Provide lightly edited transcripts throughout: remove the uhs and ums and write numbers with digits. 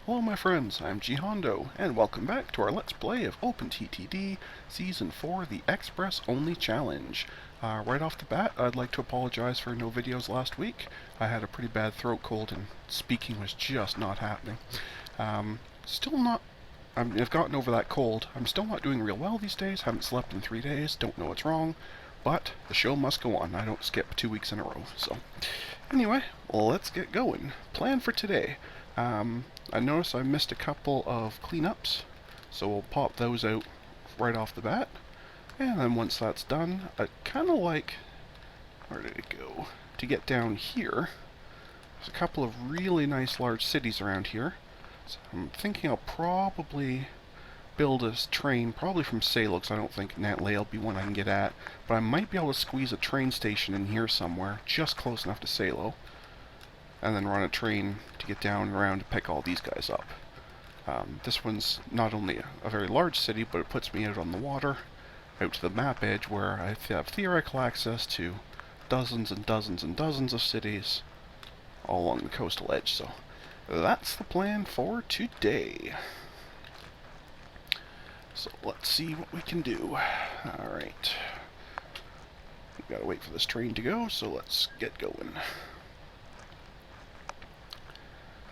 Hello my friends, I'm Hondo, and welcome back to our Let's Play of OpenTTD Season 4, the Express Only Challenge. Right off the bat, I'd like to apologize for no videos last week. I had a pretty bad throat cold and speaking was just not happening. Still not... I've gotten over that cold. I'm still not doing real well these days, haven't slept in 3 days, don't know what's wrong, but the show must go on. I don't skip 2 weeks in a row, so... Anyway, let's get going. Plan for today. I noticed I missed a couple of cleanups, so we'll pop those out right off the bat. And then once that's done, I'd kind of like, where did it go? To get down here. There's a couple of really nice large cities around here. So I'm thinking I'll probably build a train, probably from Salo, because I don't think Nantley will be one I can get at. But I might be able to squeeze a train station in here somewhere, just close enough to Salo. And then run a train to get down and around to pick all these guys up. This one's not only a very large city, but it puts me out on the water, out to the map edge, where I have theoretical access to dozens and dozens and dozens of cities all along the coastal edge. So that's the plan for today. So let's see what we can do. Alright. We've got to wait for this train to go, so let's get going.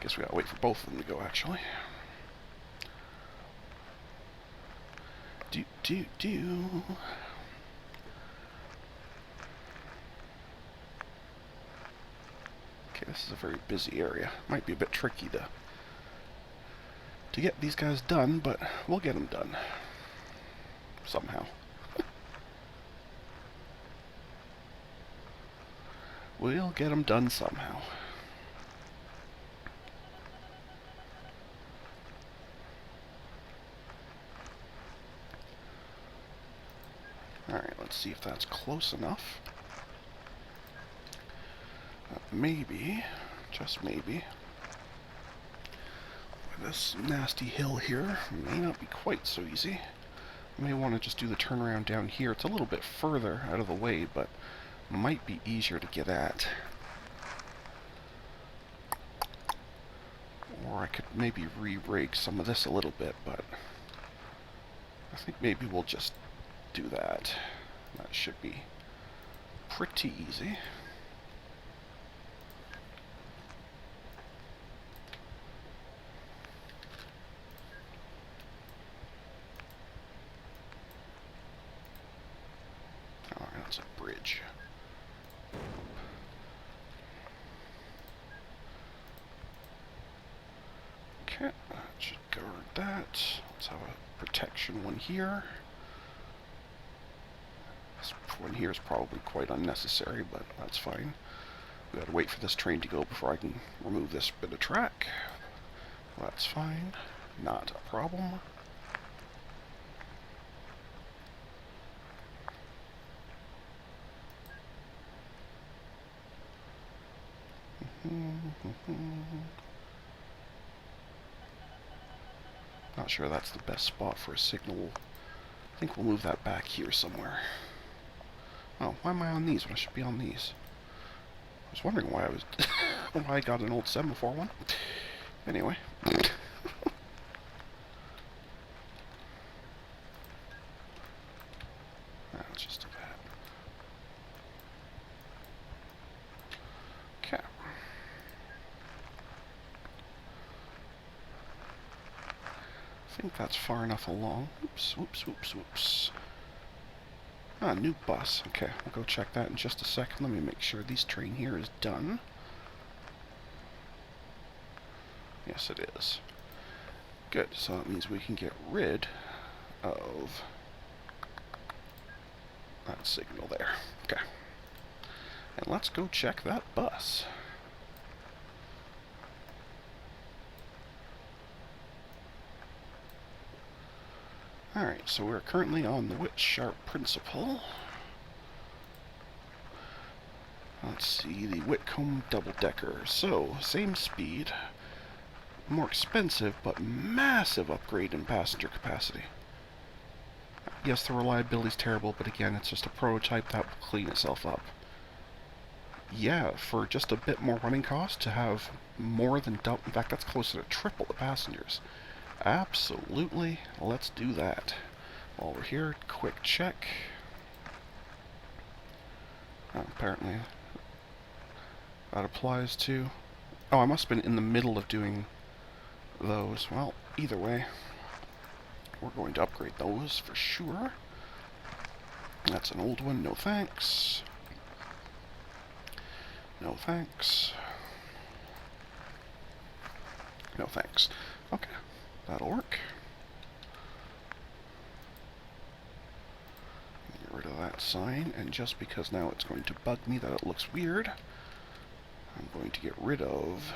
Guess we gotta wait for both of them to go, actually. Okay, this is a very busy area. Might be a bit tricky to get these guys done, but we'll get them done. Somehow. We'll get them done somehow. Alright, let's see if that's close enough. Maybe, just maybe, this nasty hill here may not be quite so easy. I may want to just do the turnaround down here. It's a little bit further out of the way, but might be easier to get at. Or I could maybe re-rig some of this a little bit, but I think maybe we'll just do that. That should be pretty easy. Alright, that's a bridge. Okay, that should guard that. Let's have a protection one here. This one here is probably quite unnecessary, but that's fine. We gotta wait for this train to go before I can remove this bit of track. That's fine. Not a problem. Not sure that's the best spot for a signal. I think we'll move that back here somewhere. Oh, why am I on these when I should be on these? I was wondering why I got an old semaphore one. Anyway. Let's just do that. Okay. I think that's far enough along. Oops, whoops, whoops, whoops. Ah, new bus. Okay, we'll go check that in just a second. Let me make sure this train here is done. Yes, it is. Good, so that means we can get rid of that signal there. Okay. And let's go check that bus. Alright, so we're currently on the Wit Sharp Principle. Let's see, the Whitcomb double-decker. So, same speed, more expensive, but massive upgrade in passenger capacity. Yes, the reliability's terrible, but again, it's just a prototype that will clean itself up. yeah, for just a bit more running cost to have more than double, in fact, that's closer to triple the passengers. Absolutely, let's do that. While we're here, quick check. Apparently, that applies to... Oh, I must have been in the middle of doing those. Well, either way, we're going to upgrade those for sure. That's an old one, no thanks. No thanks. No thanks. Okay, that'll work. Get rid of that sign, and just because now it's going to bug me that it looks weird, I'm going to get rid of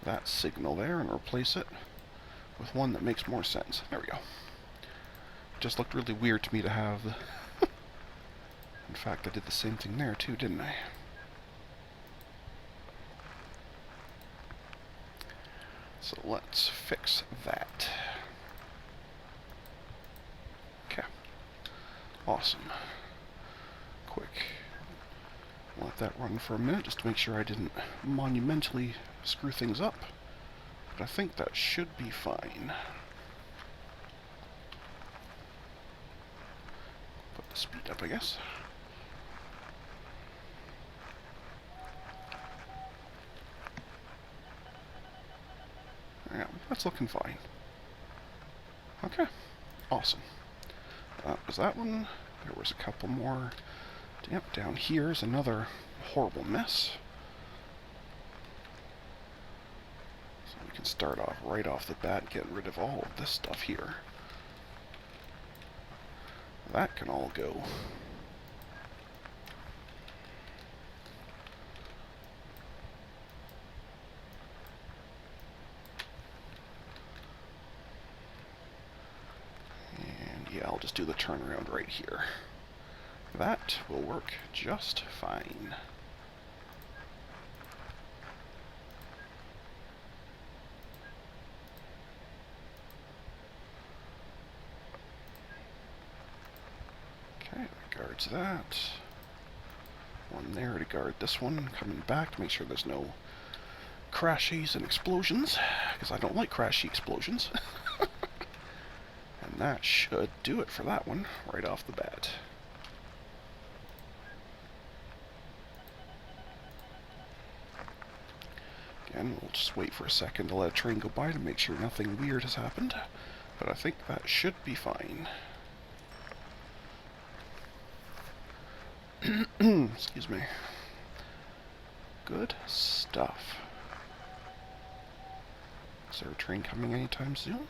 that signal there and replace it with one that makes more sense. There we go. It just looked really weird to me to have the... In fact, I did the same thing there too, didn't I? So let's fix that. Okay. Awesome. Quick. Let that run for a minute just to make sure I didn't monumentally screw things up. But I think that should be fine. Put the speed up, I guess. Yeah, that's looking fine. Okay, awesome. That was that one. There was a couple more. Yep, down here is another horrible mess. So we can start off right off the bat, getting rid of all of this stuff here. That can all go. Yeah, I'll just do the turnaround right here. That will work just fine. Okay, that guards that. One there to guard this one, coming back to make sure there's no crashes and explosions, because I don't like crashy explosions. And that should do it for that one, right off the bat. Again, we'll just wait for a second to let a train go by to make sure nothing weird has happened, but I think that should be fine. Excuse me. Good stuff. Is there a train coming anytime soon?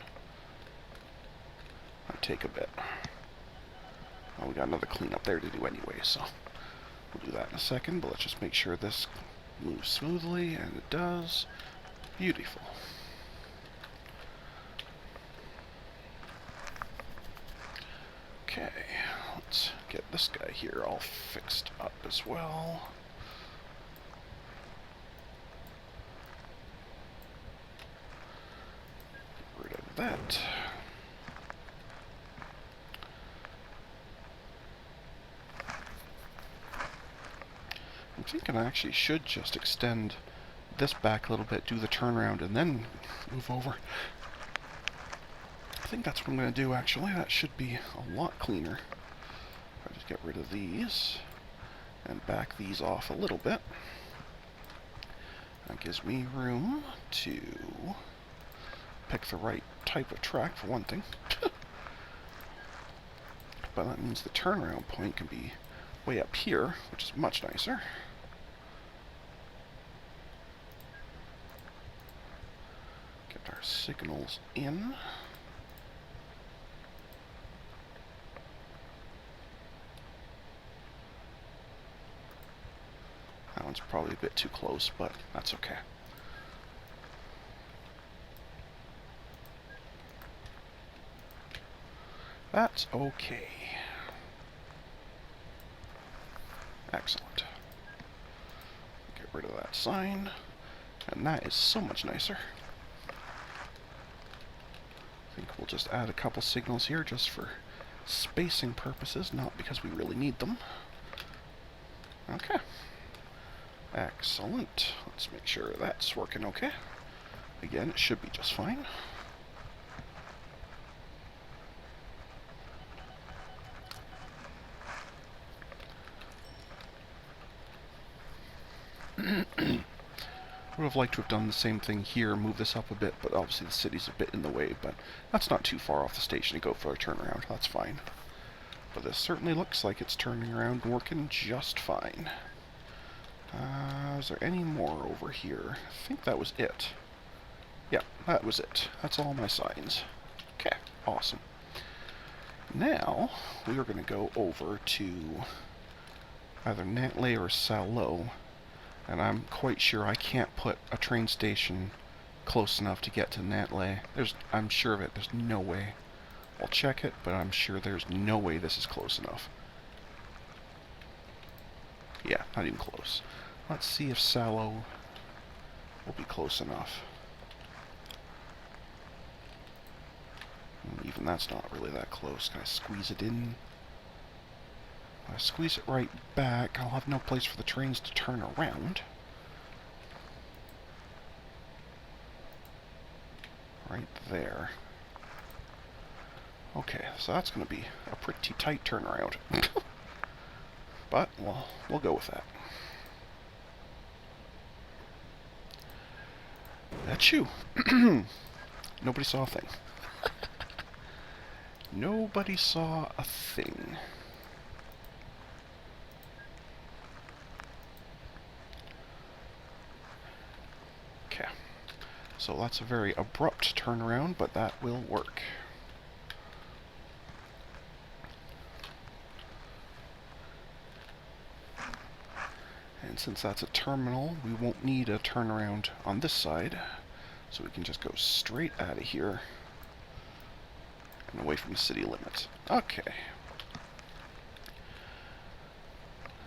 Might take a bit. Oh, we got another cleanup there to do anyway, so we'll do that in a second, but let's just make sure this moves smoothly, and it does. Beautiful. Okay, let's get this guy here all fixed up as well. Get rid of that. I'm thinking I actually should just extend this back a little bit, do the turnaround, and then move over. I think that's what I'm going to do, actually. That should be a lot cleaner. I'll just get rid of these and back these off a little bit. That gives me room to pick the right type of track, for one thing. But that means the turnaround point can be way up here, which is much nicer. Get our signals in. That one's probably a bit too close, but that's okay. That's okay. Excellent. Get rid of that sign. And that is so much nicer. I think we'll just add a couple signals here just for spacing purposes, not because we really need them. Okay. Excellent. Let's make sure that's working okay. Again, it should be just fine. Would have liked to have done the same thing here, move this up a bit, but obviously the city's a bit in the way, but that's not too far off the station to go for a turnaround. That's fine. But this certainly looks like it's turning around and working just fine. Is there any more over here? I think that was it. Yeah, that was it. That's all my signs. Okay, awesome. Now, we are going to go over to either Nantley or Salo, and I'm quite sure I can't put a train station close enough to get to Nantley. I'm sure of it. There's no way. I'll check it, but I'm sure there's no way this is close enough. Yeah, not even close. Let's see if Salo will be close enough. Even that's not really that close. Can I squeeze it in? If I squeeze it right back, I'll have no place for the trains to turn around. Right there. Okay, so that's going to be a pretty tight turnaround. But, well, we'll go with that. That's you. Nobody saw a thing. Nobody saw a thing. Okay. So that's a very abrupt turnaround, but that will work. And since that's a terminal, we won't need a turnaround on this side. So we can just go straight out of here and away from the city limits. Okay.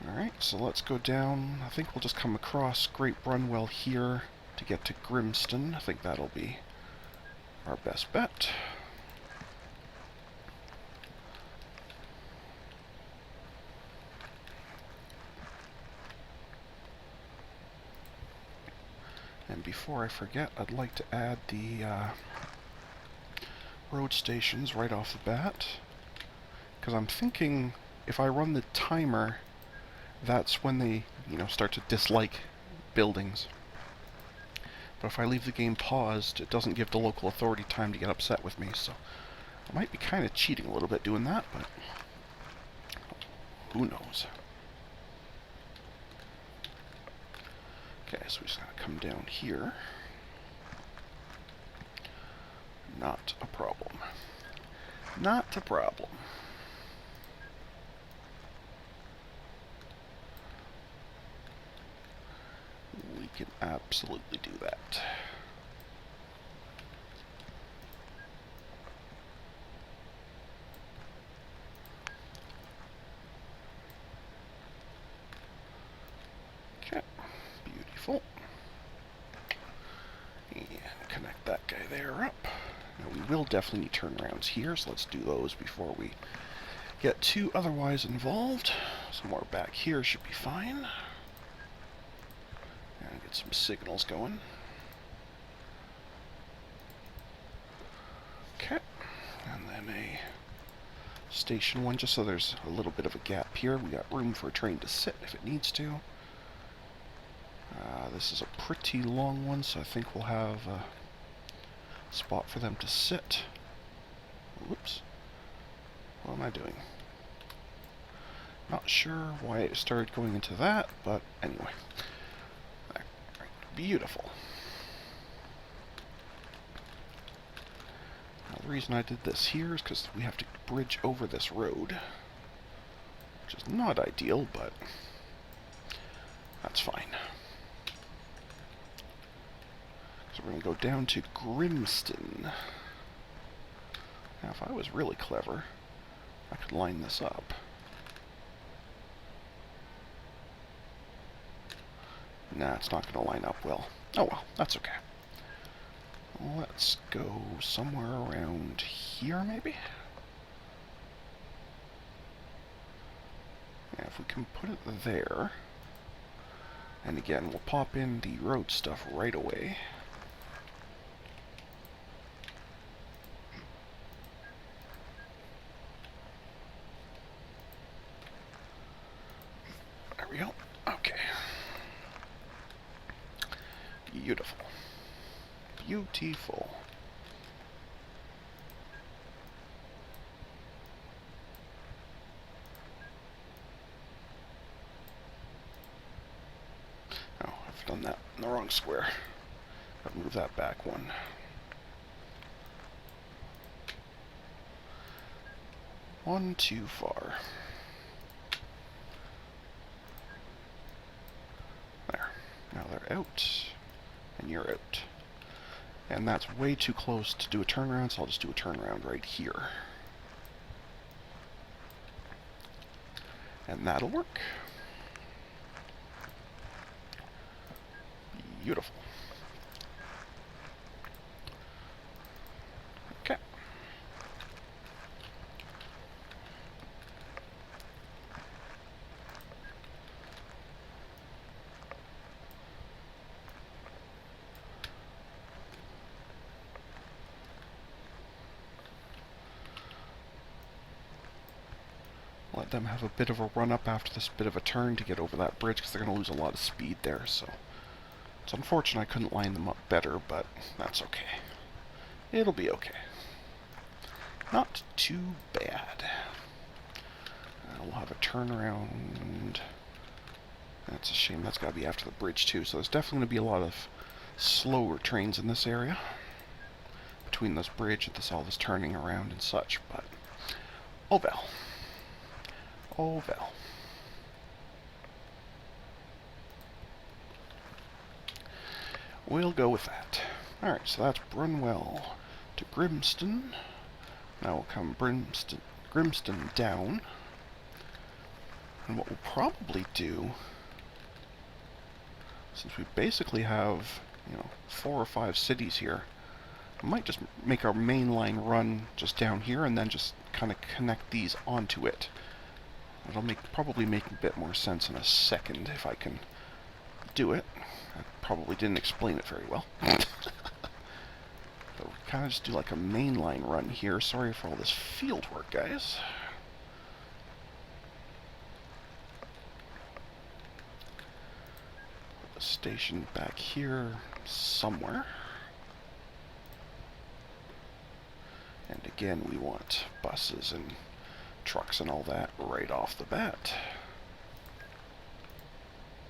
Alright, so let's go down. I think we'll just come across Great Brunwell here to get to Grimston. I think that'll be our best bet. And before I forget, I'd like to add the road stations right off the bat. Because I'm thinking if I run the timer, that's when they, start to dislike buildings. But if I leave the game paused, it doesn't give the local authority time to get upset with me, so I might be kind of cheating a little bit doing that, but who knows. Okay, so we just gotta come down here. Not a problem. Not a problem. We can absolutely do that. Okay, beautiful. And connect that guy there up. Now we will definitely need turnarounds here, so let's do those before we get too otherwise involved. Somewhere back here should be fine. And get some signals going. Okay, and then a station one, just so there's a little bit of a gap here. We got room for a train to sit if it needs to. This is a pretty long one, so I think we'll have a spot for them to sit. Whoops. What am I doing? Not sure why it started going into that, but anyway. Beautiful. Now, the reason I did this here is because we have to bridge over this road, which is not ideal, but that's fine. So we're going to go down to Grimston. Now, if I was really clever, I could line this up. Nah, it's not going to line up well. Oh well, that's okay. Let's go somewhere around here, maybe? Yeah, if we can put it there, And again, we'll pop in the road stuff right away. There we go. Okay. Beautiful. Beautiful. Oh, I've done that in the wrong square. I'll move that back one. One too far. There. Now they're out, and you're out. And that's way too close to do a turnaround, so I'll just do a turnaround right here. And that'll work. Beautiful. Okay. Let them have a bit of a run up after this bit of a turn to get over that bridge, because they're going to lose a lot of speed there, so it's unfortunate I couldn't line them up better, but that's okay. It'll be okay. Not too bad. We'll have a turnaround. That's a shame. That's got to be after the bridge too, so there's definitely going to be a lot of slower trains in this area between this bridge and all this turning around and such, but oh well. Oh well. We'll go with that. Alright, so that's Brunwell to Grimston. Now we'll come Grimston down. And what we'll probably do, since we basically have, 4 or 5 cities here, we might just make our main line run just down here and then just kind of connect these onto it. It'll probably make a bit more sense in a second if I can do it. I probably didn't explain it very well. So we kind of just do like a mainline run here. Sorry for all this field work, guys. Put the station back here somewhere. And again, we want buses and trucks and all that right off the bat.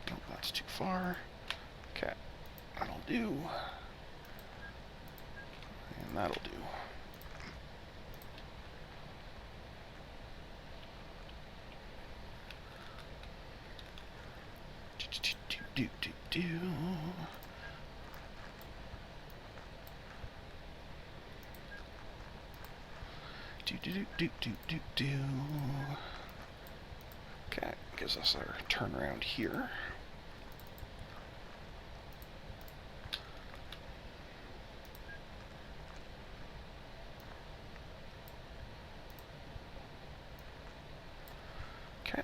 Nope, that's too far. Okay, that'll do. And that'll do. Okay, gives us our turnaround here. Okay.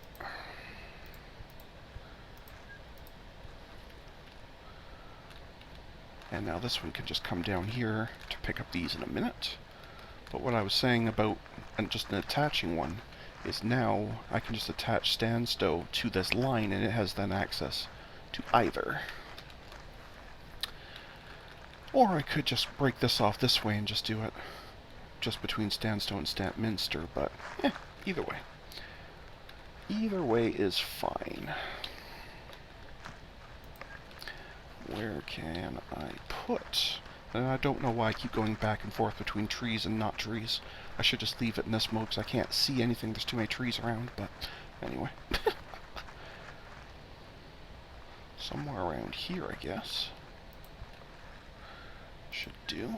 And now this one can just come down here to pick up these in a minute. But what I was saying about just an attaching one is now I can just attach Standstow to this line and it has then access to either. Or I could just break this off this way and just do it just between Standstow and Stantminster, but either way. Either way is fine. Where can I put? And I don't know why I keep going back and forth between trees and not trees. I should just leave it in this mode because I can't see anything. There's too many trees around, but anyway. Somewhere around here, I guess. Should do.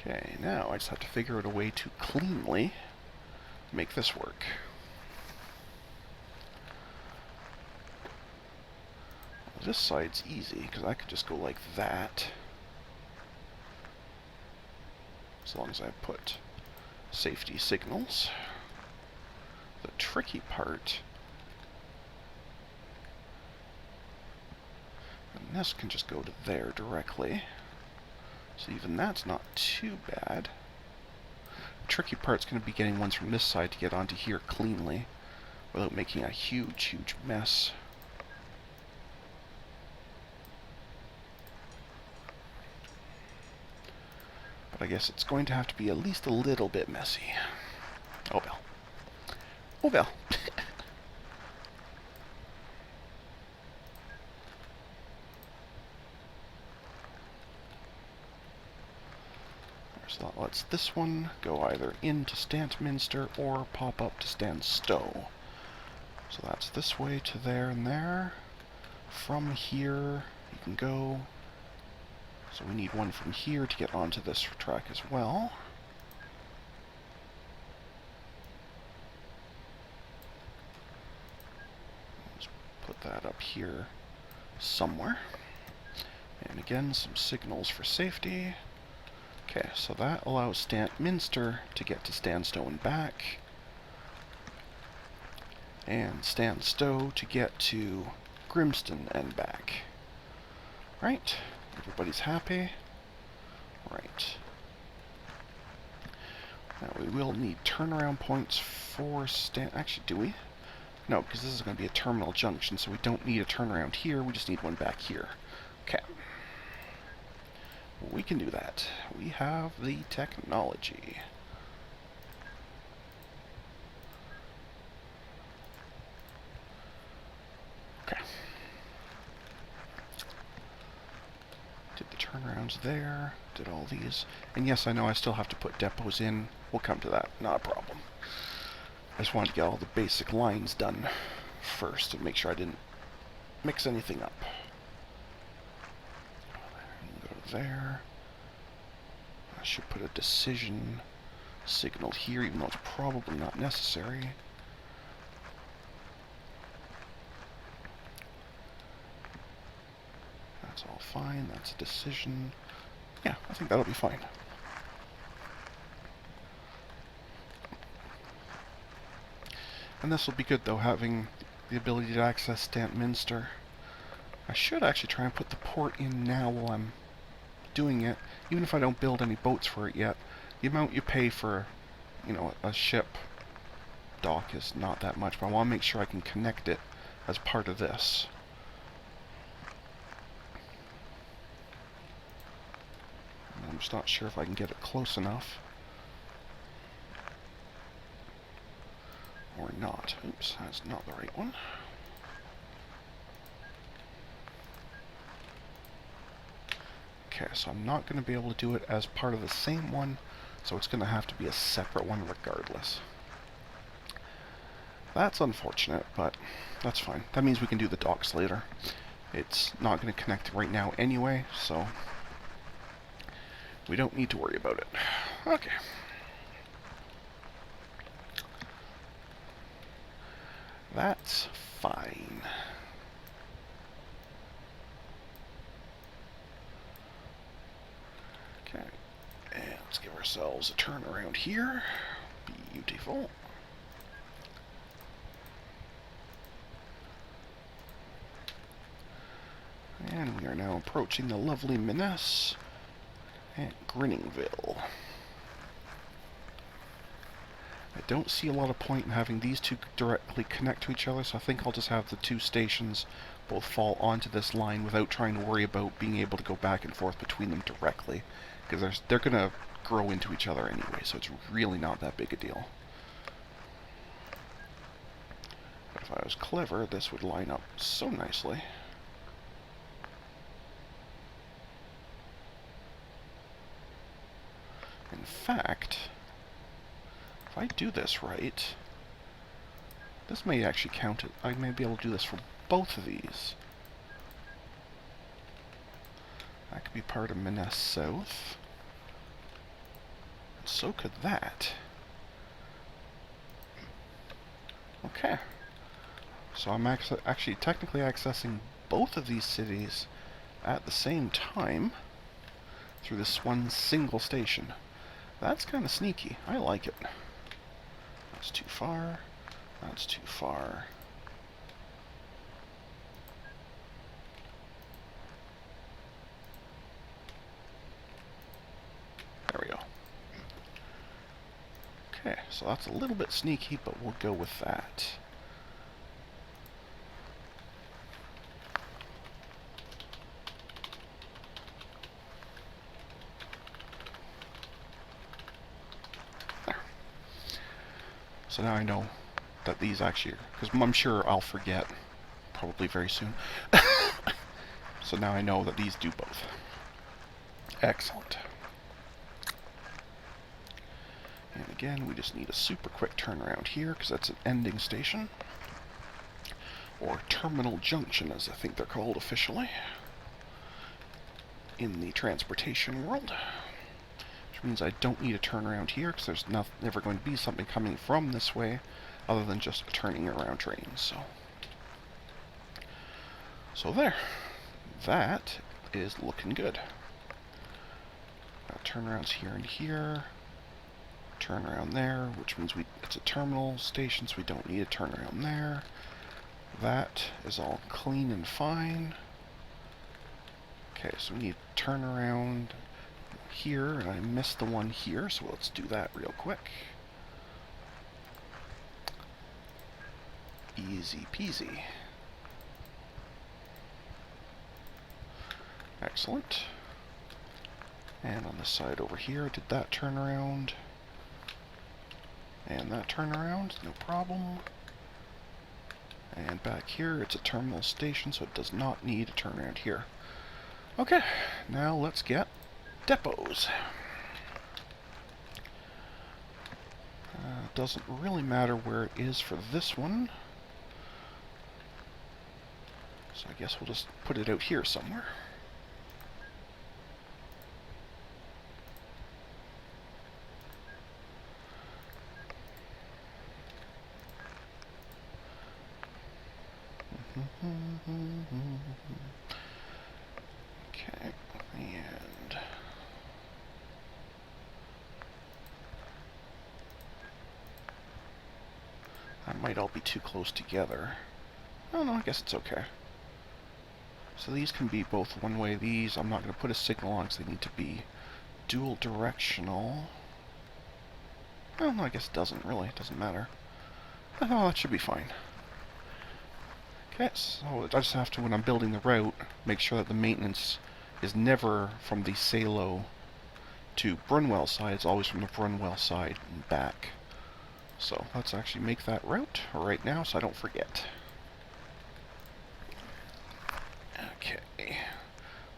Okay, now I just have to figure out a way to cleanly make this work. This side's easy, because I could just go like that. As long as I put safety signals. The tricky part, and this can just go to there directly. So even that's not too bad. The tricky part's going to be getting ones from this side to get onto here cleanly without making a huge, huge mess. But I guess it's going to have to be at least a little bit messy. Oh well. Oh well. So that lets this one go either into Stantminster or pop up to Stanstow. So that's this way to there and there. From here, you can go. So we need one from here to get onto this track as well. Let's put that up here somewhere. And again, some signals for safety. Okay, so that allows Stantminster to get to Stanstow and back. And Stanstow to get to Grimston and back. Right, everybody's happy. Right. Now we will need turnaround points for actually, do we? No, because this is going to be a terminal junction, so we don't need a turnaround here, we just need one back here. Okay. We can do that. We have the technology. Okay. Did the turnarounds there. Did all these. And yes, I know I still have to put depots in. We'll come to that. Not a problem. I just wanted to get all the basic lines done first and make sure I didn't mix anything up. Go there. I should put a decision signal here, even though it's probably not necessary. That's all fine. That's a decision. Yeah, I think that'll be fine. And this will be good, though, having the ability to access Stantminster. I should actually try and put the port in now while I'm doing it, even if I don't build any boats for it yet. The amount you pay for, you know, a ship dock is not that much, but I want to make sure I can connect it as part of this. I'm just not sure if I can get it close enough. Or not. Oops, that's not the right one. Okay, so I'm not going to be able to do it as part of the same one, so it's going to have to be a separate one regardless. That's unfortunate, but that's fine. That means we can do the docks later. It's not going to connect right now anyway, so we don't need to worry about it. Okay. That's fine. Okay, and let's give ourselves a turn around here. Beautiful. And we are now approaching the lovely Minas and Grinningville. I don't see a lot of point in having these two directly connect to each other, so I think I'll just have the two stations both fall onto this line without trying to worry about being able to go back and forth between them directly, because they're going to grow into each other anyway, so it's really not that big a deal. But if I was clever, this would line up so nicely. In fact, if I do this right, this may actually count it. I may be able to do this for both of these. That could be part of Minas South. And so could that. Okay. So I'm actually technically accessing both of these cities at the same time through this one single station. That's kind of sneaky. I like it. That's too far. That's too far. There we go. Okay, so that's a little bit sneaky, but we'll go with that. There. So now I know that these actually, because I'm sure I'll forget probably very soon. So now I know that these do both. Excellent. And again, we just need a super quick turnaround here, because that's an ending station. Or terminal junction, as I think they're called officially in the transportation world. Which means I don't need a turnaround here, because there's never going to be something coming from this way, other than just turning around trains. So there. That is looking good. Turnarounds here and here. Turn around there, which means it's a terminal station, so we don't need a turnaround there. That is all clean and fine. Okay, so we need a turnaround here, and I missed the one here, so let's do that real quick. Easy peasy. Excellent. And on the side over here, I did that turnaround. And that turnaround, no problem. And back here, it's a terminal station, so it does not need a turnaround here. Okay, now let's get depots. Doesn't really matter where it is for this one. So I guess we'll just put it out here somewhere. Okay, and that might all be too close together. Oh no, I guess it's okay. So these can be both one way. These I'm not going to put a signal on because they need to be dual directional. Well, no, I guess it doesn't really. It doesn't matter. Oh, that should be fine. Okay, so I just have to, when I'm building the route, make sure that the maintenance is never from the Salo to Brunwell side. It's always from the Brunwell side and back. So let's actually make that route right now so I don't forget. Okay,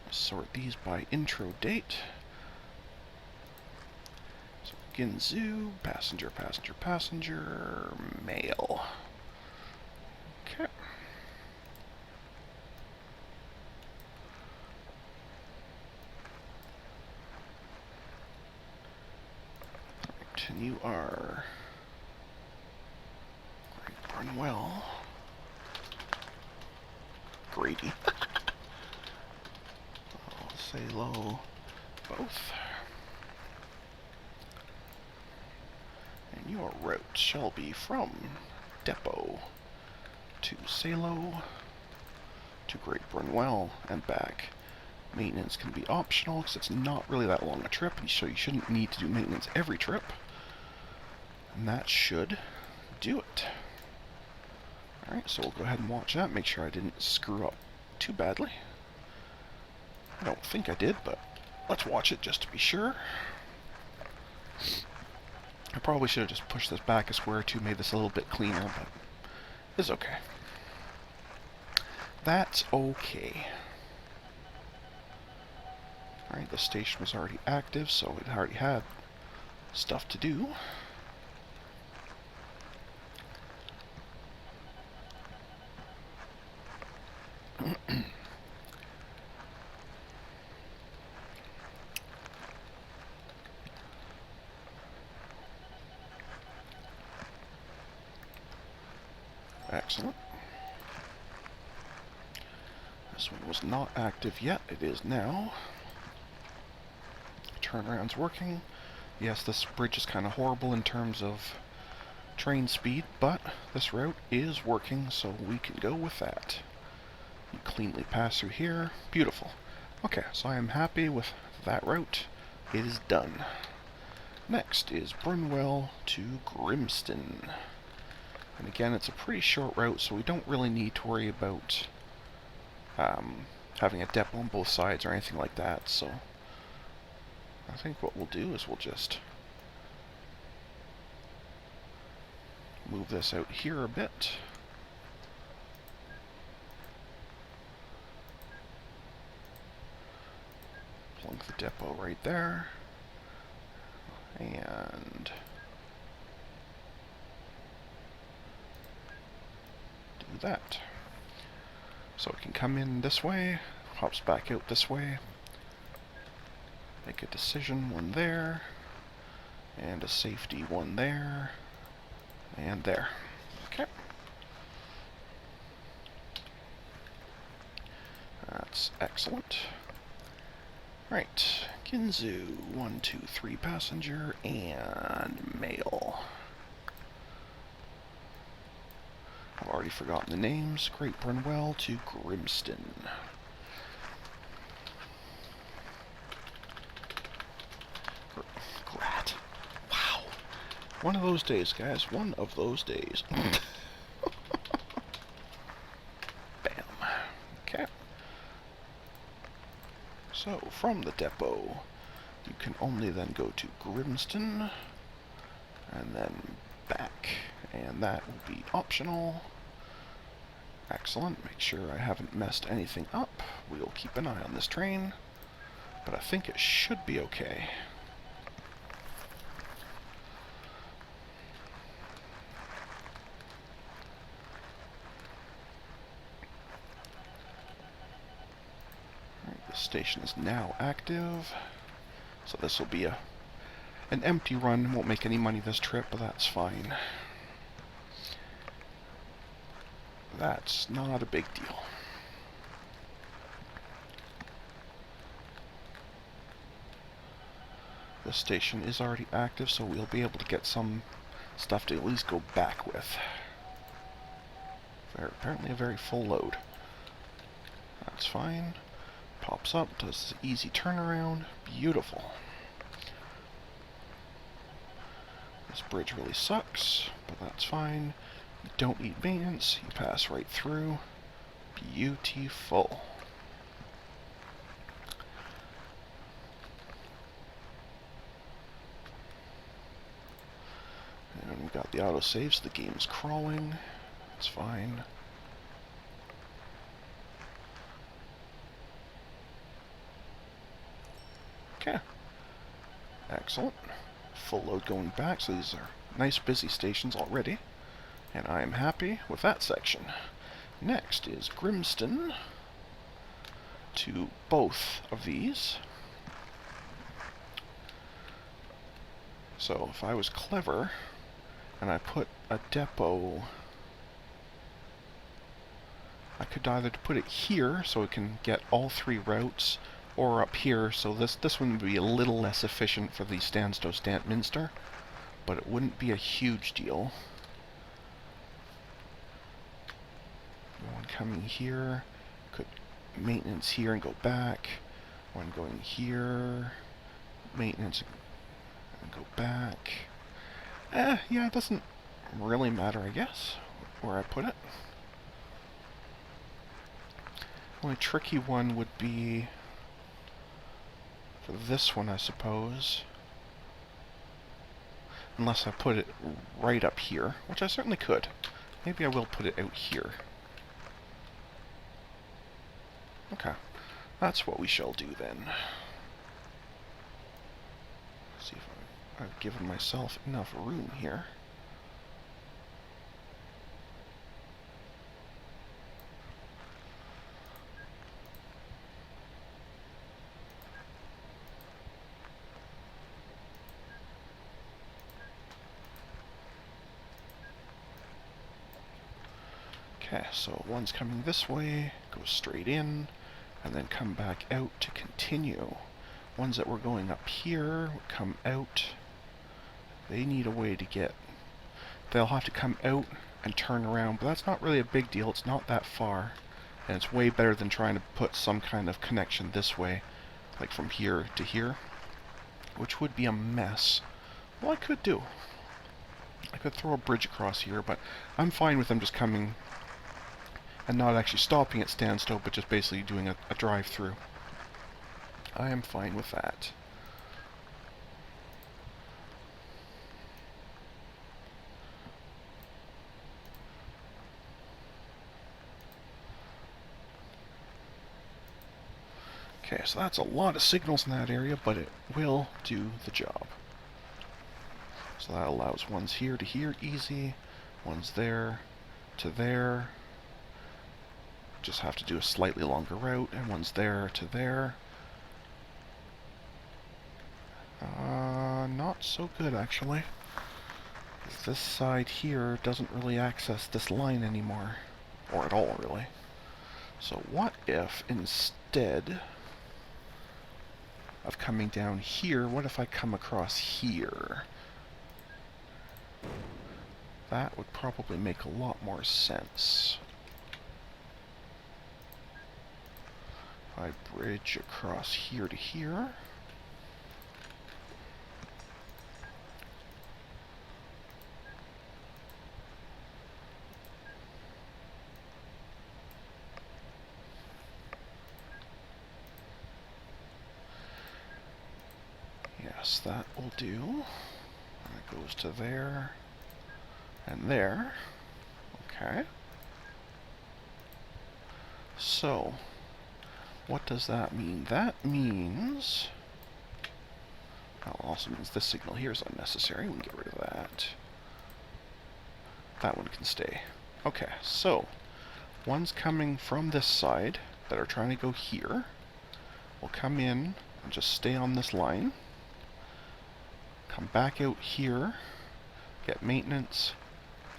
let's sort these by intro date. So Ginzu, passenger, passenger, passenger, mail. Okay. Right, and you are Great Brunwell. Grady. I'll say low both. And your route shall be from Depot to Salo to Great Brunwell and back. Maintenance can be optional because it's not really that long a trip, so you shouldn't need to do maintenance every trip. And that should do it. Alright, so we'll go ahead and watch that, make sure I didn't screw up too badly. I don't think I did, but let's watch it just to be sure. I probably should have just pushed this back a square or two, made this a little bit cleaner, but it's okay. That's okay. Alright, the station was already active, so it already had stuff to do. Excellent. This one was not active yet. It is now. Turnaround's working. Yes, this bridge is kind of horrible in terms of train speed, but this route is working, so we can go with that. You cleanly pass through here. Beautiful. Okay, so I am happy with that route. It is done. Next is Brunwell to Grimston. And again, it's a pretty short route, so we don't really need to worry about having a depot on both sides or anything like that, so I think what we'll do is we'll just move this out here a bit. Plunk the depot right there. And do that. So it can come in this way, hops back out this way. Make a decision, one there, and a safety one there, and there. Okay. That's excellent. Right, Ginzu, 1, 2, 3 passenger, and mail. I've already forgotten the names. Great Brunwell to Grimston. Grat. Wow. One of those days, guys. One of those days. Bam. Okay. So, from the depot, you can only then go to Grimston, and then back. And that will be optional. Excellent. Make sure I haven't messed anything up. We'll keep an eye on this train, but I think it should be okay. Right, the station is now active, so this will be an empty run. Won't make any money this trip, but that's fine. That's not a big deal. The station is already active, so we'll be able to get some stuff to at least go back with. Apparently a very full load. That's fine. Pops up, does easy turnaround. Beautiful. This bridge really sucks, but that's fine. You don't need maintenance, you pass right through. Beautiful. And we got the autosave, so the game's crawling. It's fine. Okay. Excellent. Full load going back, so these are nice busy stations already. And I am happy with that section. Next is Grimston to both of these. So if I was clever and I put a depot, I could either put it here so it can get all three routes, or up here, so this one would be a little less efficient for the Stanstow-Stantminster, but it wouldn't be a huge deal. One coming here, could maintenance here and go back. One going here, maintenance and go back. Yeah, it doesn't really matter, I guess, where I put it. Only tricky one would be for this one, I suppose. Unless I put it right up here, which I certainly could. Maybe I will put it out here. Okay, that's what we shall do then. Let's see if I've given myself enough room here. Okay, so one's coming this way, go straight in, and then come back out to continue. Ones that were going up here would come out. They need a way to get... They'll have to come out and turn around, but that's not really a big deal. It's not that far, and it's way better than trying to put some kind of connection this way, like from here to here, which would be a mess. Well, I could do. I could throw a bridge across here, but I'm fine with them just coming and not actually stopping at standstill, but just basically doing a drive-through. I am fine with that. Okay, so that's a lot of signals in that area, but it will do the job. So that allows ones here to here easy, ones there to there. Just have to do a slightly longer route, and ones there to there. Not so good, actually. This side here doesn't really access this line anymore. Or at all, really. So what if, instead of coming down here, what if I come across here? That would probably make a lot more sense. If I bridge across here to here. Yes, that will do. That goes to there and there. Okay. So, what does that mean? That means... Well, it also means this signal here is unnecessary. We can get rid of that. That one can stay. Okay, so, ones coming from this side that are trying to go here will come in and just stay on this line. Come back out here, get maintenance,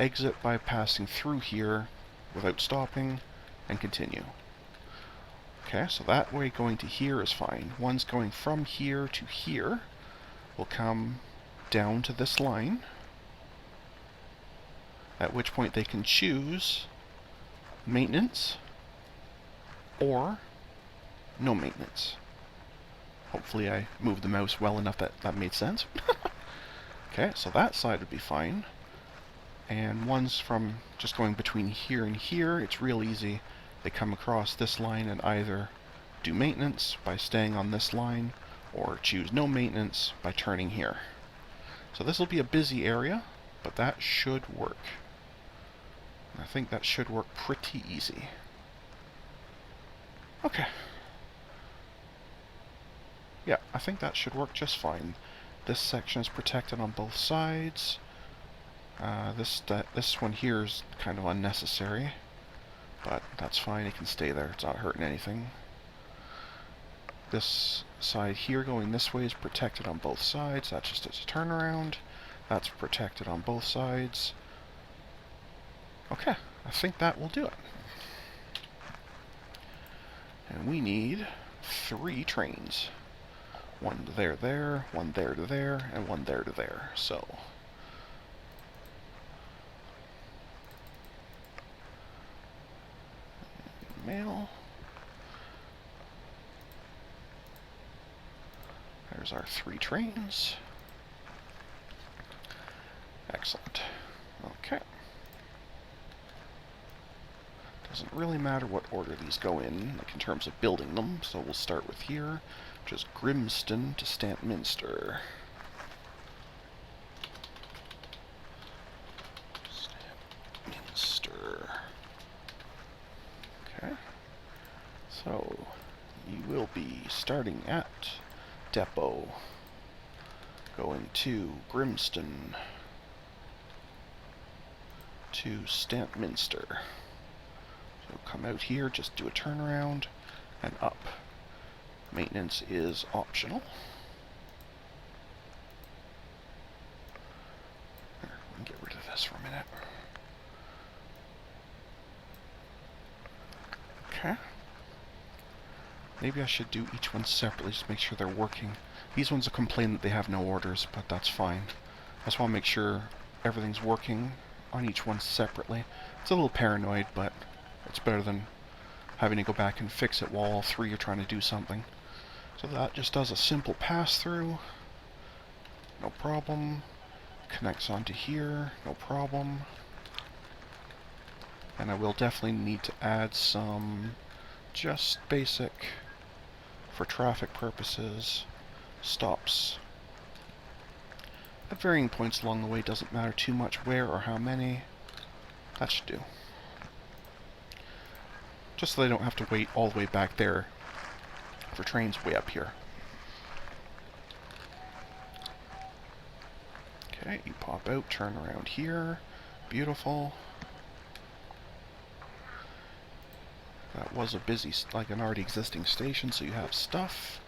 exit by passing through here without stopping, and continue. Okay, so that way going to here is fine. Ones going from here to here will come down to this line, at which point they can choose maintenance or no maintenance. Hopefully I moved the mouse well enough that that made sense. Okay, so that side would be fine. And ones from just going between here and here, it's real easy. They come across this line and either do maintenance by staying on this line, or choose no maintenance by turning here. So this will be a busy area, but that should work. I think that should work pretty easy. Okay. Yeah, I think that should work just fine. This section is protected on both sides. This one here is kind of unnecessary, but that's fine. It can stay there. It's not hurting anything. This side here going this way is protected on both sides. That's just its turnaround. That's protected on both sides. Okay, I think that will do it. And we need 3 trains. One there, one there to there, and one there to there. So, mail. There's our 3 trains. Excellent. Okay. Doesn't really matter what order these go in, like in terms of building them, so we'll start with here, which is Grimston to Stantminster. Stantminster. Okay. So, you will be starting at Depot, going to Grimston to Stantminster. So come out here, just do a turnaround, and up. Maintenance is optional. Here, we can get rid of this for a minute. Okay. Maybe I should do each one separately, just make sure they're working. These ones will complain that they have no orders, but that's fine. I just want to make sure everything's working on each one separately. It's a little paranoid, but it's better than having to go back and fix it while all three are trying to do something. So that just does a simple pass-through. No problem. Connects onto here. No problem. And I will definitely need to add some just basic, for traffic purposes, stops. At varying points along the way, doesn't matter too much where or how many. That should do. Just so they don't have to wait all the way back there for trains way up here. Okay, you pop out, turn around here. Beautiful. That was a busy, like an already existing station, so you have stuff.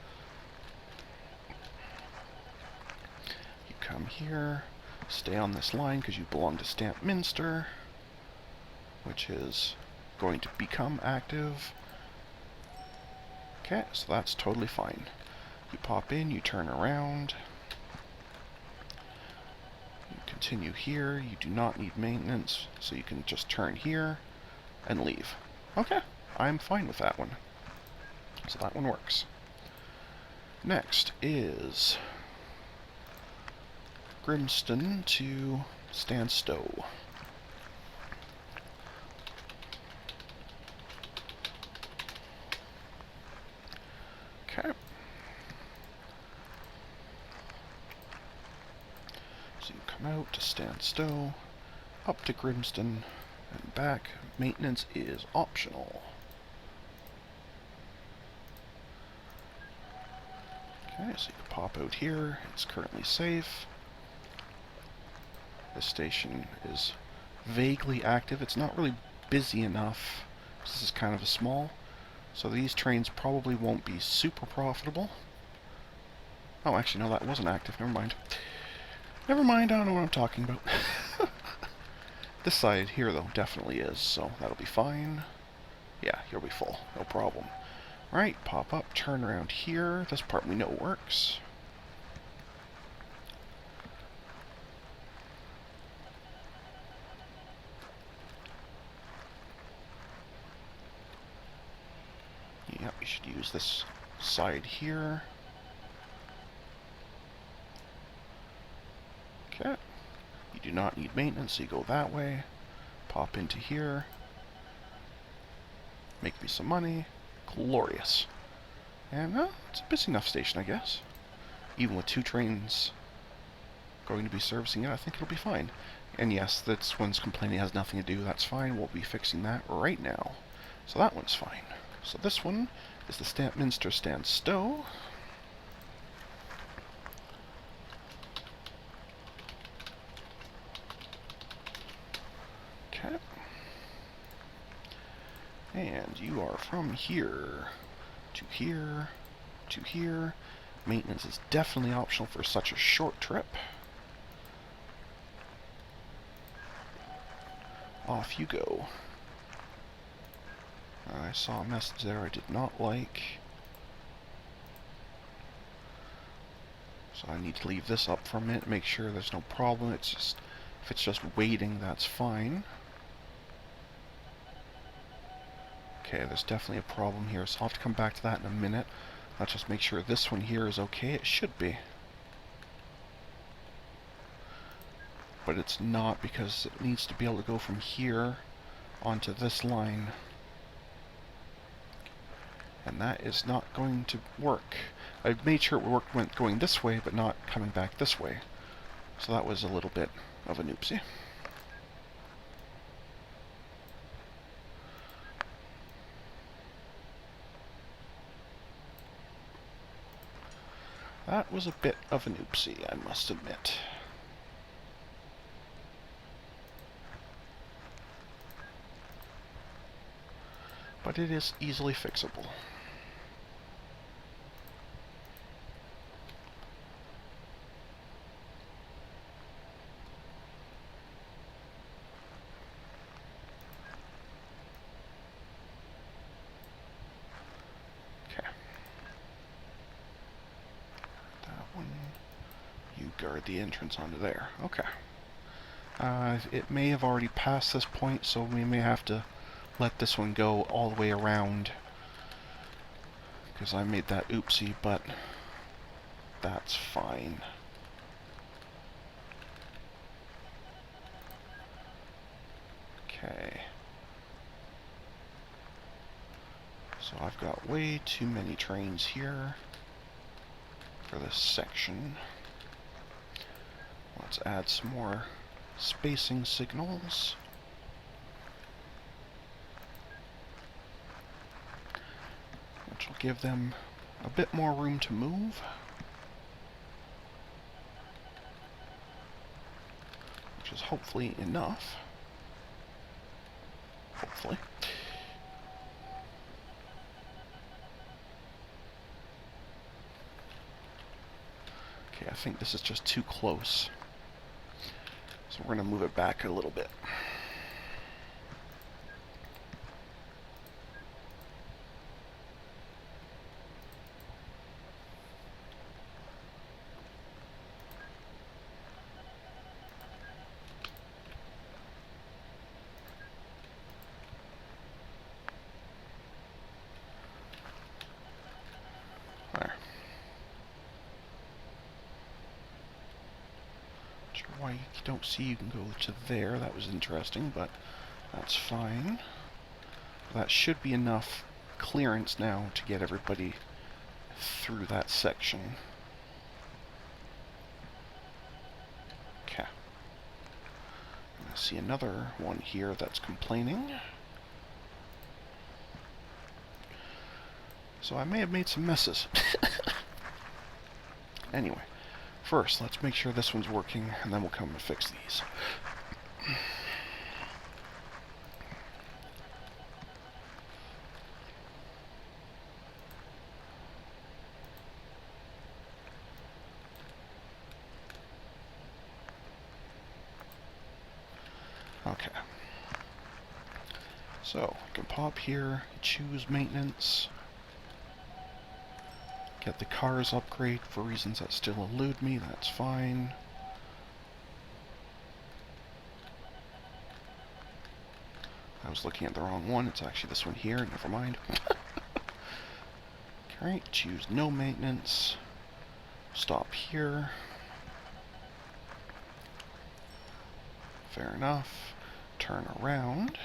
You come here, stay on this line because you belong to Stampminster, which is going to become active. Okay, so that's totally fine. You pop in, you turn around. You continue here. You do not need maintenance, so you can just turn here and leave. Okay, I'm fine with that one. So that one works. Next is Grimston to Stanstow. Okay. So you come out to Stanstow, up to Grimston, and back. Maintenance is optional. Okay, so you can pop out here. It's currently safe. This station is vaguely active. It's not really busy enough. This is kind of a small. So these trains probably won't be super profitable. Oh, actually, no, that wasn't active. Never mind. Never mind, I don't know what I'm talking about. This side here, though, definitely is, so that'll be fine. Yeah, you'll be full. No problem. Alright, pop up, turn around here. This part we know works. Yep, you should use this side here. Okay. You do not need maintenance, so you go that way. Pop into here. Make me some money. Glorious. And, it's a busy enough station, I guess. Even with 2 trains going to be servicing it, I think it'll be fine. And yes, this one's complaining it has nothing to do. That's fine. We'll be fixing that right now. So that one's fine. So this one is the Stampminster Stanstow. Okay. And you are from here to here to here. Maintenance is definitely optional for such a short trip. Off you go. I saw a message there I did not like. So I need to leave this up for a minute, make sure there's no problem. It's just, if it's just waiting, that's fine. Okay, there's definitely a problem here, so I'll have to come back to that in a minute. Let's just make sure this one here is okay. It should be. But it's not, because it needs to be able to go from here onto this line. And that is not going to work. I made sure it went going this way, but not coming back this way. So that was a little bit of an oopsie. That was a bit of an oopsie, I must admit. But it is easily fixable. guard the entrance onto there. Okay. It may have already passed this point, so we may have to let this one go all the way around, because I made that oopsie, but that's fine. Okay. So I've got way too many trains here for this section. Let's add some more spacing signals. Which will give them a bit more room to move. Which is hopefully enough. Hopefully. Okay, I think this is just too close. So we're going to move it back a little bit. There. Not sure why you don't see you can go to there. That was interesting, but that's fine. That should be enough clearance now to get everybody through that section. Okay. I see another one here that's complaining. So I may have made some messes. Anyway, first let's make sure this one's working, and then we'll come and fix these. Okay. So, I can pop here, choose maintenance, get the cars upgrade for reasons that still elude me, that's fine. I was looking at the wrong one, it's actually this one here, never mind. Alright, choose no maintenance, stop here. Fair enough. Turn around.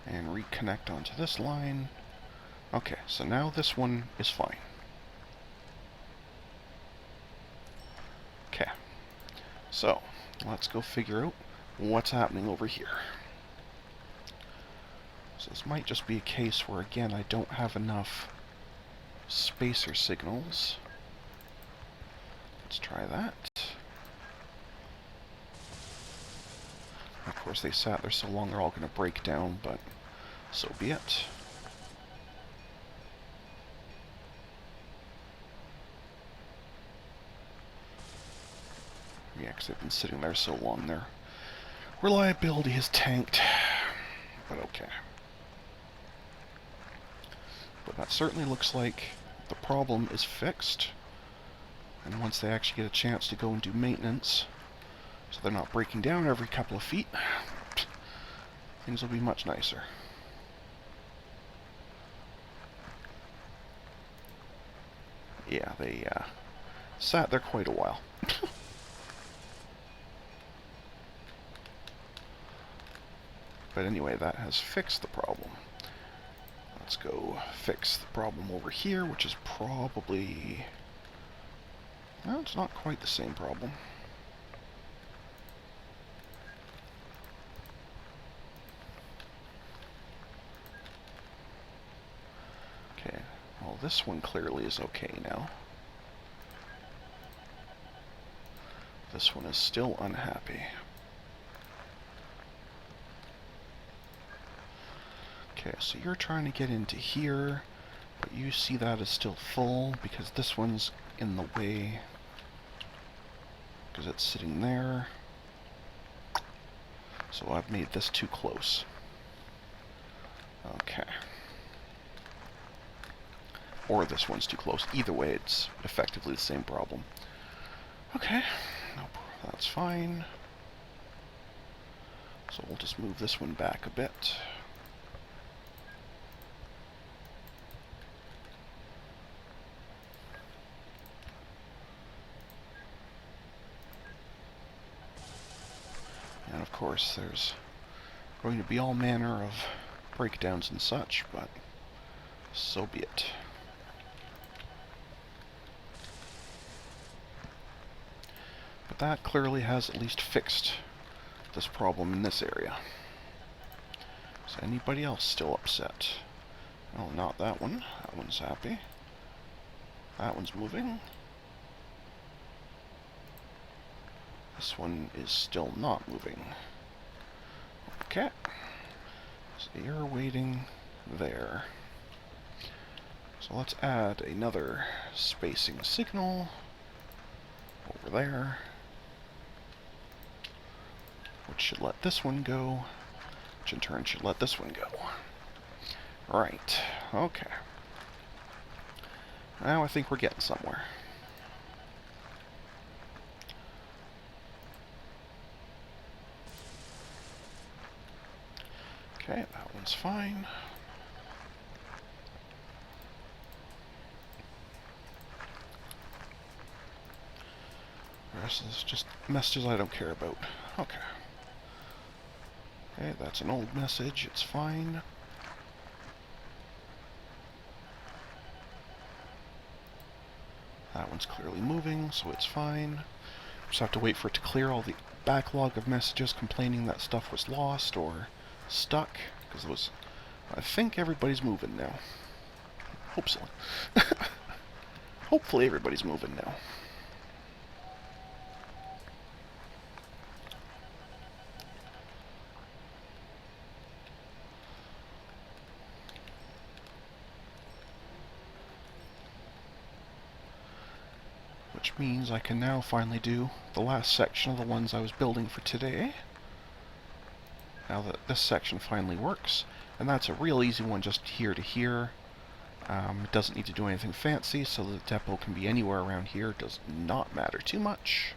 And reconnect onto this line. Okay, so now this one is fine. Okay, so let's go figure out what's happening over here. So this might just be a case where, again, I don't have enough spacer signals. Let's try that. Of course, they sat there so long they're all going to break down, but so be it. Yeah, because they've been sitting there so long, their reliability is tanked. But okay. But that certainly looks like the problem is fixed. And once they actually get a chance to go and do maintenance, so they're not breaking down every couple of feet, things will be much nicer. Yeah, they sat there quite a while. But anyway, that has fixed the problem. Let's go fix the problem over here, which is probably... well, it's not quite the same problem. Okay, well this one clearly is okay now. This one is still unhappy. Okay, so you're trying to get into here, but you see that is still full because this one's in the way because it's sitting there. So I've made this too close. Okay. Or this one's too close. Either way, it's effectively the same problem. Okay. Nope, that's fine. So we'll just move this one back a bit. And of course, there's going to be all manner of breakdowns and such, but so be it. But that clearly has at least fixed this problem in this area. Is anybody else still upset? Oh, not that one. That one's happy. That one's moving. This one is still not moving. Okay. So you're waiting there. So let's add another spacing signal over there, which should let this one go, which in turn should let this one go. Right, okay. Now I think we're getting somewhere. Okay, that one's fine. The rest is just messages I don't care about. Okay. Okay, that's an old message. It's fine. That one's clearly moving, so it's fine. Just have to wait for it to clear all the backlog of messages complaining that stuff was lost or stuck, because it was... I think everybody's moving now. Hope so. Hopefully everybody's moving now. Which means I can now finally do the last section of the ones I was building for today. Now that this section finally works, and that's a real easy one, just here to here. It doesn't need to do anything fancy, so the depot can be anywhere around here. It does not matter too much.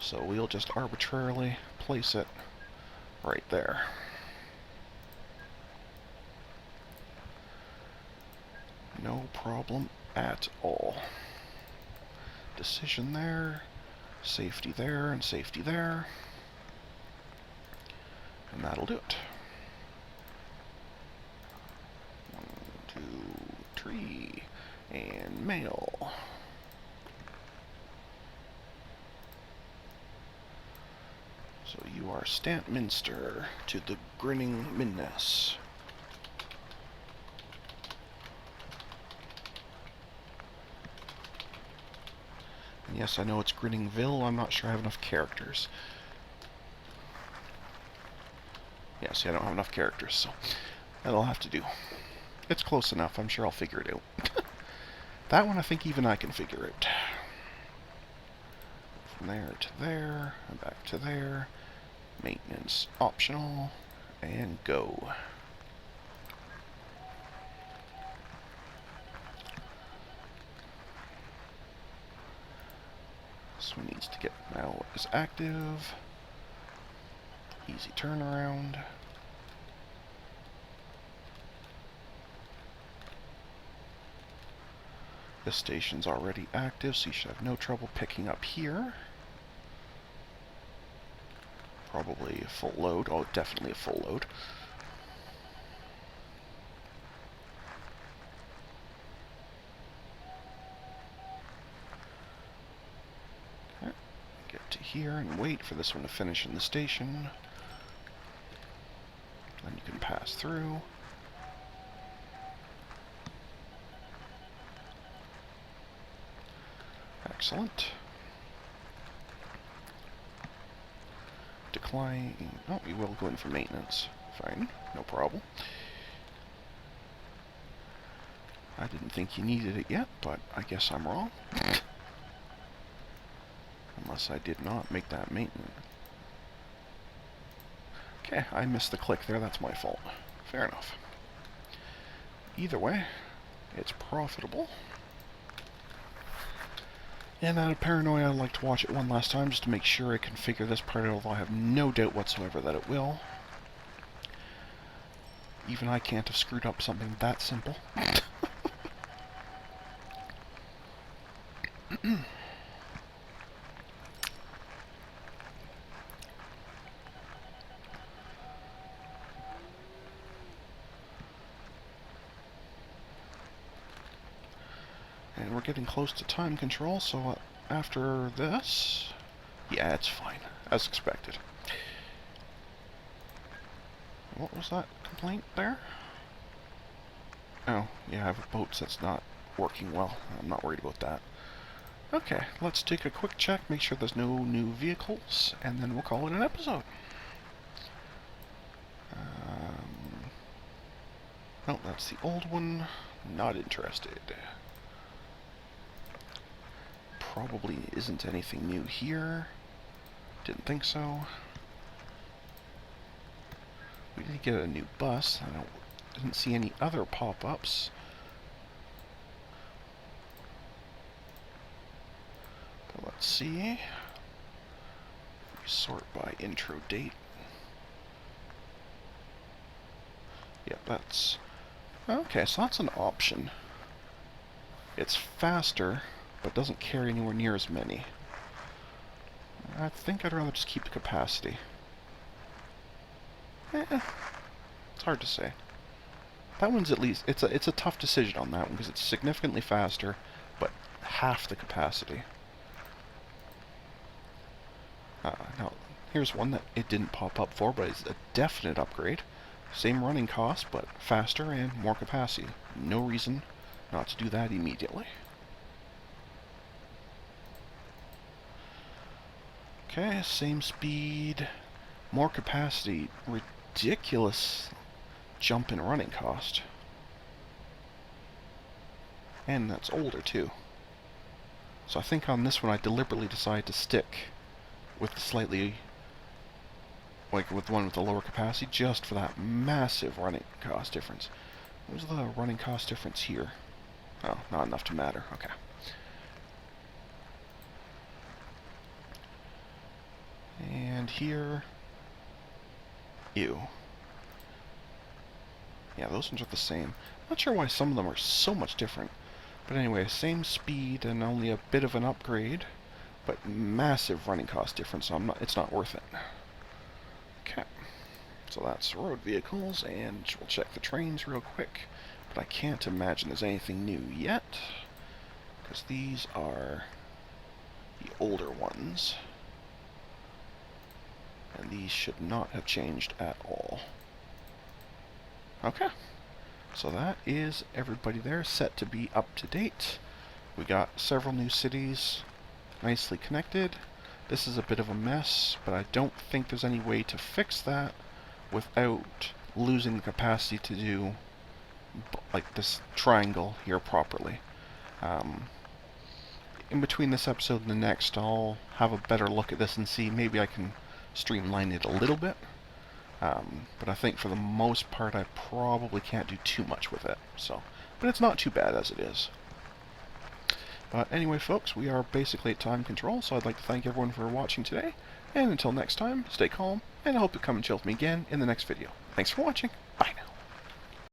So we'll just arbitrarily place it right there. No problem at all. Decision there, safety there, and safety there. And that'll do it. 1, 2, 3, and mail. So you are Stantminster to the grinning Minness. And yes, I know it's Grinningville. I'm not sure I have enough characters. Yeah, see, I don't have enough characters, so that'll have to do. It's close enough. I'm sure I'll figure it out. That one I think even I can figure out. From there to there, and back to there. Maintenance optional, and go. This one needs to get now is active. Easy turnaround. This station's already active, so you should have no trouble picking up here. Probably a full load. Oh, definitely a full load. Okay. Get to here and wait for this one to finish in the station. Then you can pass through. Excellent. Decline. Oh, we will go in for maintenance. Fine, no problem. I didn't think you needed it yet, but I guess I'm wrong. Unless I did not make that maintenance. Okay, I missed the click there. That's my fault. Fair enough. either way, it's profitable. And out of paranoia, I'd like to watch it one last time just to make sure I can figure this part out, although I have no doubt whatsoever that it will. Even I can't have screwed up something that simple. And we're getting close to time control, so after this... Yeah, it's fine, as expected. What was that complaint there? Oh, yeah, I have a boat that's not working well. I'm not worried about that. Okay, let's take a quick check, make sure there's no new vehicles, and then we'll call it an episode. Oh, that's the old one. Not interested. Probably isn't anything new here. Didn't think so. We did get a new bus. I didn't see any other pop-ups. But let's see. We sort by intro date. Yep, that's... Okay, so that's an option. It's faster, but doesn't carry anywhere near as many. I think I'd rather just keep the capacity. It's hard to say. That one's at least... It's a tough decision on that one, because it's significantly faster, but half the capacity. Now, here's one that it didn't pop up for, but it's a definite upgrade. Same running cost, but faster and more capacity. No reason not to do that immediately. Okay, same speed, more capacity. Ridiculous jump in running cost. And that's older too. So I think on this one I deliberately decided to stick with the slightly... like with the one with the lower capacity, just for that massive running cost difference. What was the running cost difference here? Oh, not enough to matter. Okay. And here... Ew. Yeah, those ones are the same. Not sure why some of them are so much different. But anyway, same speed and only a bit of an upgrade, but massive running cost difference, so it's not worth it. Okay. So that's road vehicles, and we'll check the trains real quick. But I can't imagine there's anything new yet, because these are the older ones. And these should not have changed at all. Okay. So that is everybody there set to be up to date. We got several new cities nicely connected. This is a bit of a mess, but I don't think there's any way to fix that without losing the capacity to do like this triangle here properly. In between this episode and the next, I'll have a better look at this and see maybe I can streamline it a little bit. But I think for the most part I probably can't do too much with it. So, but it's not too bad as it is. But anyway, folks, we are basically at time control, so I'd like to thank everyone for watching today. And until next time, stay calm, and I hope you come and chill with me again in the next video. Thanks for watching. Bye now.